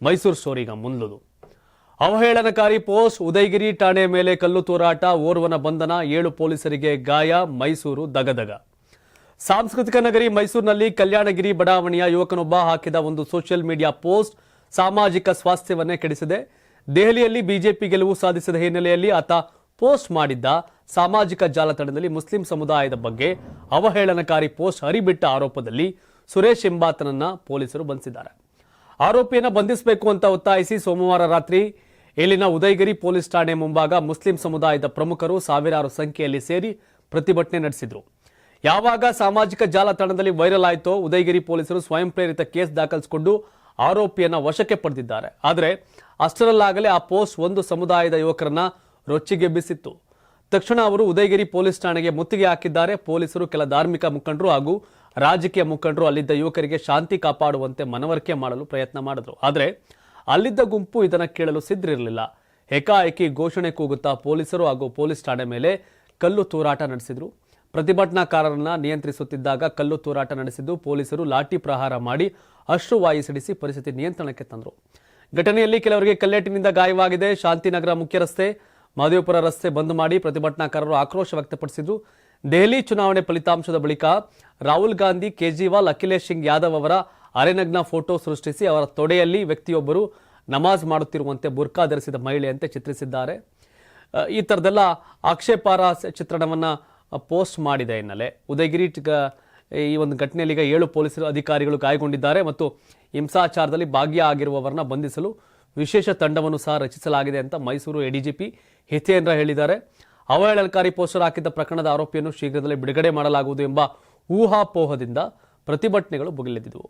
ಮೈಸೂರು ಸ್ಟೋರಿಗ ಮುಂದುದು. ಅವಹೇಳನಕಾರಿ ಪೋಸ್ಟ್, ಉದಯಗಿರಿ ಠಾಣೆ ಮೇಲೆ ಕಲ್ಲು ತೂರಾಟ, ಓರ್ವನ ಬಂಧನ, 7 ಪೊಲೀಸರಿಗೆ ಗಾಯ, ಮೈಸೂರು ದಗದಗ. ಸಾಂಸ್ಕೃತಿಕ ನಗರಿ ಮೈಸೂರಿನಲ್ಲಿ ಕಲ್ಯಾಣಗಿರಿ ಬಡಾವಣೆಯ ಯುವಕನೊಬ್ಬ ಹಾಕಿದ ಒಂದು ಸೋಷಿಯಲ್ ಮೀಡಿಯಾ ಪೋಸ್ಟ್ ಸಾಮಾಜಿಕ ಸ್ವಾಸ್ಥ್ಯವನ್ನೇ ಕೆಡಿಸಿದೆ. ದೆಹಲಿಯಲ್ಲಿ ಬಿಜೆಪಿ ಗೆಲುವು ಸಾಧಿಸಿದ ಹಿನ್ನೆಲೆಯಲ್ಲಿ ಆತ ಪೋಸ್ಟ್ ಮಾಡಿದ್ದ ಸಾಮಾಜಿಕ ಜಾಲತಾಣದಲ್ಲಿ ಮುಸ್ಲಿಂ ಸಮುದಾಯದ ಬಗ್ಗೆ ಅವಹೇಳನಕಾರಿ ಪೋಸ್ಟ್ ಹರಿಬಿಟ್ಟ ಆರೋಪದಲ್ಲಿ ಸುರೇಶ್ ಎಂಬಾತನನ್ನ ಪೊಲೀಸರು ಬಂಧಿಸಿದ್ದಾರೆ. ಆರೋಪಿಯನ್ನು ಬಂಧಿಸಬೇಕು ಅಂತ ಒತ್ತಾಯಿಸಿ ಸೋಮವಾರ ರಾತ್ರಿ ಇಲ್ಲಿನ ಉದಯಗಿರಿ ಪೊಲೀಸ್ ಠಾಣೆ ಮುಂಭಾಗ ಮುಸ್ಲಿಂ ಸಮುದಾಯದ ಪ್ರಮುಖರು ಸಾವಿರಾರು ಸಂಖ್ಯೆಯಲ್ಲಿ ಸೇರಿ ಪ್ರತಿಭಟನೆ ನಡೆಸಿದ್ರು. ಯಾವಾಗ ಸಾಮಾಜಿಕ ಜಾಲತಾಣದಲ್ಲಿ ವೈರಲ್ ಆಯಿತೋ ಉದಯಗಿರಿ ಪೊಲೀಸರು ಸ್ವಯಂ ಪ್ರೇರಿತ ಕೇಸ್ ದಾಖಲಿಸಿಕೊಂಡು ಆರೋಪಿಯನ್ನ ವಶಕ್ಕೆ ಪಡೆದಿದ್ದಾರೆ. ಆದರೆ ಅಷ್ಟರಲ್ಲಾಗಲೇ ಆ ಪೋಸ್ಟ್ ಒಂದು ಸಮುದಾಯದ ಯುವಕರನ್ನ ರೊಚ್ಚಿಗೆಬ್ಬಿಸಿತ್ತು. ತಕ್ಷಣ ಅವರು ಉದಯಗಿರಿ ಪೊಲೀಸ್ ಠಾಣೆಗೆ ಮುತ್ತಿಗೆ ಹಾಕಿದ್ದಾರೆ. ಪೊಲೀಸರು ಕೆಲ ಧಾರ್ಮಿಕ ಮುಖಂಡರು ಹಾಗೂ ರಾಜಕೀಯ ಮುಖಂಡರು ಅಲ್ಲಿದ್ದ ಯುವಕರಿಗೆ ಶಾಂತಿ ಕಾಪಾಡುವಂತೆ ಮನವರಿಕೆ ಮಾಡಲು ಪ್ರಯತ್ನ ಮಾಡಿದ್ರು. ಆದರೆ ಅಲ್ಲಿದ್ದ ಗುಂಪು ಇದನ್ನು ಕೇಳಲು ಸಿದ್ಧರಿರಲಿಲ್ಲ. ಏಕಾಏಕಿ ಘೋಷಣೆ ಕೂಗುತ್ತಾ ಪೊಲೀಸರು ಹಾಗೂ ಪೊಲೀಸ್ ಠಾಣೆ ಮೇಲೆ ಕಲ್ಲು ತೂರಾಟ ನಡೆಸಿದ್ರು. ಪ್ರತಿಭಟನಾಕಾರರನ್ನ ನಿಯಂತ್ರಿಸುತ್ತಿದ್ದಾಗ ಕಲ್ಲು ತೂರಾಟ ನಡೆಸಿದ್ದು ಪೊಲೀಸರು ಲಾಠಿ ಪ್ರಹಾರ ಮಾಡಿ ಅಶ್ರುವಾಯು ಸಿಡಿಸಿ ಪರಿಸ್ಥಿತಿ ನಿಯಂತ್ರಣಕ್ಕೆ ತಂದರು. ಘಟನೆಯಲ್ಲಿ ಕೆಲವರಿಗೆ ಕಲ್ಲೇಟಿನಿಂದ ಗಾಯವಾಗಿದೆ. ಶಾಂತಿನಗರ ಮುಖ್ಯ ರಸ್ತೆ, ಮಹದೇವಪುರ ರಸ್ತೆ ಬಂದ್ ಮಾಡಿ ಪ್ರತಿಭಟನಾಕಾರರು ಆಕ್ರೋಶ ವ್ಯಕ್ತಪಡಿಸಿದ್ರು. ದೆಹಲಿ ಚುನಾವಣೆ ಫಲಿತಾಂಶದ ಬಳಿಕ ರಾಹುಲ್ ಗಾಂಧಿ, ಕೇಜ್ರಿವಾಲ್, ಅಖಿಲೇಶ್ ಸಿಂಗ್ ಯಾದವ್ ಅವರ ಅರೆನಗ್ನ ಫೋಟೋ ಸೃಷ್ಟಿಸಿ ಅವರ ತೊಡೆಯಲ್ಲಿ ವ್ಯಕ್ತಿಯೊಬ್ಬರು ನಮಾಜ್ ಮಾಡುತ್ತಿರುವಂತೆ ಬುರ್ಕಾ ಧರಿಸಿದ ಮಹಿಳೆಯಂತೆ ಚಿತ್ರಿಸಿದ್ದಾರೆ. ಈ ಥರದೆಲ್ಲ ಆಕ್ಷೇಪಾರ್ಹ ಚಿತ್ರಣವನ್ನು ಪೋಸ್ಟ್ ಮಾಡಿದೆ ಹಿನ್ನೆಲೆ ಉದಯಗಿರಿ ಈ ಒಂದು ಘಟನೆಯಲ್ಲಿ ಈಗ 7 ಪೊಲೀಸರು ಅಧಿಕಾರಿಗಳು ಗಾಯಗೊಂಡಿದ್ದಾರೆ ಮತ್ತು ಹಿಂಸಾಚಾರದಲ್ಲಿ ಭಾಗಿಯಾಗಿರುವವರನ್ನ ಬಂಧಿಸಲು ವಿಶೇಷ ತಂಡವನ್ನು ಸಹ ರಚಿಸಲಾಗಿದೆ ಅಂತ ಮೈಸೂರು ಎಡಿಜಿಪಿ ಹಿತೇಂದ್ರ ಹೇಳಿದ್ದಾರೆ. ಅವಹೇಳನಕಾರಿ ಪೋಸ್ಟರ್ ಹಾಕಿದ್ದ ಪ್ರಕರಣದ ಆರೋಪಿಯನ್ನು ಶೀಘ್ರದಲ್ಲೇ ಬಿಡುಗಡೆ ಮಾಡಲಾಗುವುದು ಎಂಬ ಊಹಾಪೋಹದಿಂದ ಪ್ರತಿಭಟನೆಗಳು ಭುಗಿಲೆದ್ದಿದ್ದವು.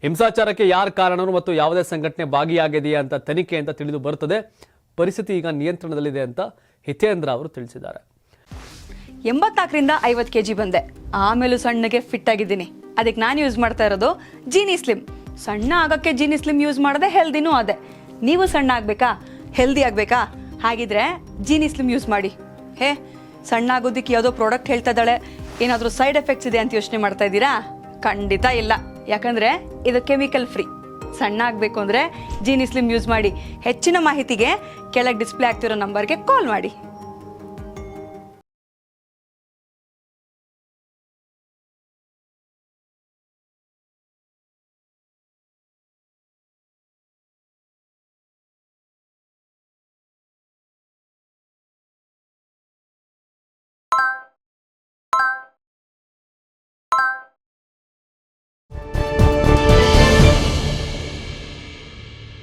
ಹಿಂಸಾಚಾರಕ್ಕೆ ಯಾರ ಕಾರಣರು ಮತ್ತು ಯಾವುದೇ ಸಂಘಟನೆ ಭಾಗಿಯಾಗಿದೆಯಾ ಅಂತ ತನಿಖೆ ಅಂತ ತಿಳಿದು ಬರುತ್ತದೆ. ಪರಿಸ್ಥಿತಿ ಈಗ ನಿಯಂತ್ರಣದಲ್ಲಿದೆ ಅಂತ ಹಿತೇಂದ್ರ ಅವರು ತಿಳಿಸಿದ್ದಾರೆ. 84ರಿಂದ 50 kg ಬಂದೆ, ಆಮೇಲೂ ಸಣ್ಣಗೆ ಫಿಟ್ ಆಗಿದ್ದೀನಿ. ಅದಕ್ಕೆ ನಾನು ಯೂಸ್ ಮಾಡ್ತಾ ಇರೋದು ಜೀನಿ ಸ್ಲಿಮ್. ಸಣ್ಣ ಆಗಕ್ಕೆ ಜೀನಿ ಸ್ಲಿಮ್ ಯೂಸ್ ಮಾಡದೆ ಹೆಲ್ದಿನೂ ಅದೇ. ನೀವು ಸಣ್ಣ ಆಗಬೇಕಾ, ಹೆಲ್ದಿ ಆಗಬೇಕಾ? ಹಾಗಿದ್ರೆ ಜೀನಿ ಸ್ಲಿಮ್ ಯೂಸ್ ಮಾಡಿ. ಸಣ್ಣ ಆಗೋದಕ್ಕೆ ಯಾವುದೋ ಪ್ರಾಡಕ್ಟ್ ಹೇಳ್ತಾ ಇದ್ದಾಳೆ, ಏನಾದರೂ ಸೈಡ್ ಎಫೆಕ್ಟ್ಸ್ ಇದೆ ಅಂತ ಯೋಚನೆ ಮಾಡ್ತಾ ಇದ್ದೀರಾ? ಖಂಡಿತ ಇಲ್ಲ, ಯಾಕಂದ್ರೆ ಇದು ಕೆಮಿಕಲ್ ಫ್ರೀ. ಸಣ್ಣ ಆಗಬೇಕು ಅಂದರೆ ಜೀನಿ ಸ್ಲಿಮ್ ಯೂಸ್ ಮಾಡಿ. ಹೆಚ್ಚಿನ ಮಾಹಿತಿಗೆ ಕೆಳಗೆ ಡಿಸ್ಪ್ಲೇ ಆಗ್ತಿರೋ ನಂಬರ್ಗೆ ಕಾಲ್ ಮಾಡಿ.